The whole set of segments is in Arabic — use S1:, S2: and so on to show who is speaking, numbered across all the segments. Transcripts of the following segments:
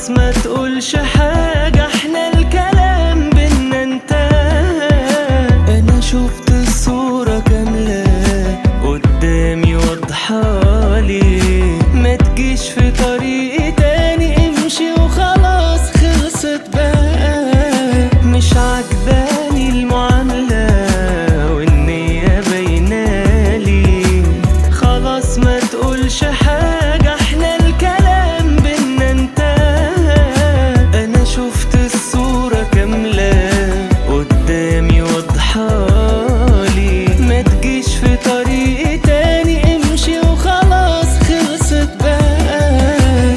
S1: خلاص ما تقولش حاجة، احنا الكلام بينا انتهى. انا شفت الصورة كاملة قدامي واضحالي، ما تجيش في طريقي تاني، امشي وخلاص خلصت بقى. مش عجباني المعاملة والنية باينالي، خلاص ما تقولش حاجة احنا الكلام بينا انتهى. انا شفت الصورة كاملة قدامي واضحالي، ما تجيش في طريقي تاني، امشي وخلاص خلصت بقى.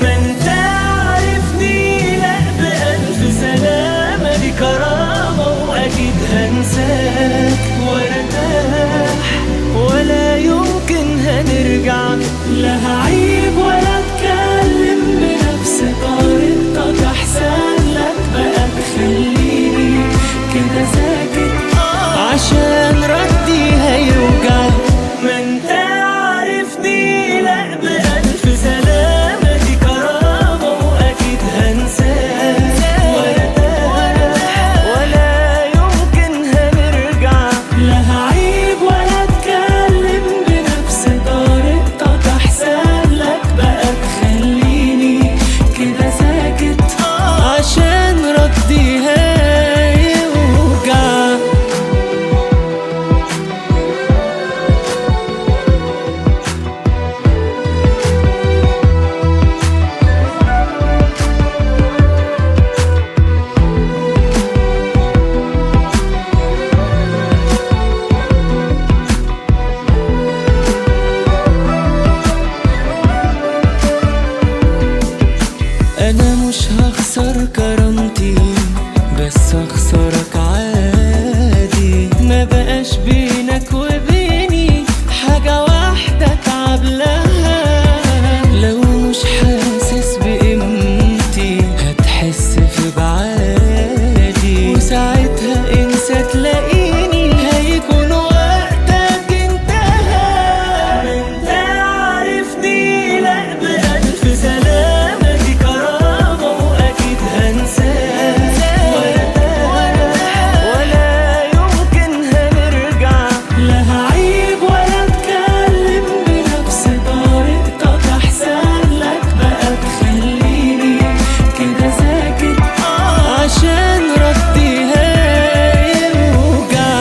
S1: ما انت عارفني لا بألف سلامة، دي كرامة واكيد هنساك وارتاح، ولا يمكن هنرجع، لا هعيب ولا اتكلم بنفس طريقتك، احسن لك بقى تخليني كده ساكت عشان ردي هيوجع. ما انت عارفني لا بألف سلامة، دي كرامة واكيد هنساك وارتاح، ولا يمكن هنرجع، لا هعيب ولا اتكلم بنفس طريقتك، احسن لك بقى تخليني كده ساكت عشان ردي هيوجع. انا مش هخسر كرامتي، بس اخسرك عادي، ما بقاش بينك وبيني حاجة واحدة اتعب لها. لو مش حاسس بقيمتي هتحس في بعادي، وساعتها انسى تلاقيني هيكون وقتك انتهى. ما انت عارفني لا بألف سلامة، دي كرامة واكيد هنساك وارتاح، ولا يمكن هنرجع، لا هعيب ولا اتكلم بنفس طريقتك، احسن لك بقى تخليني كده ساكت عشان ردي هيوجع.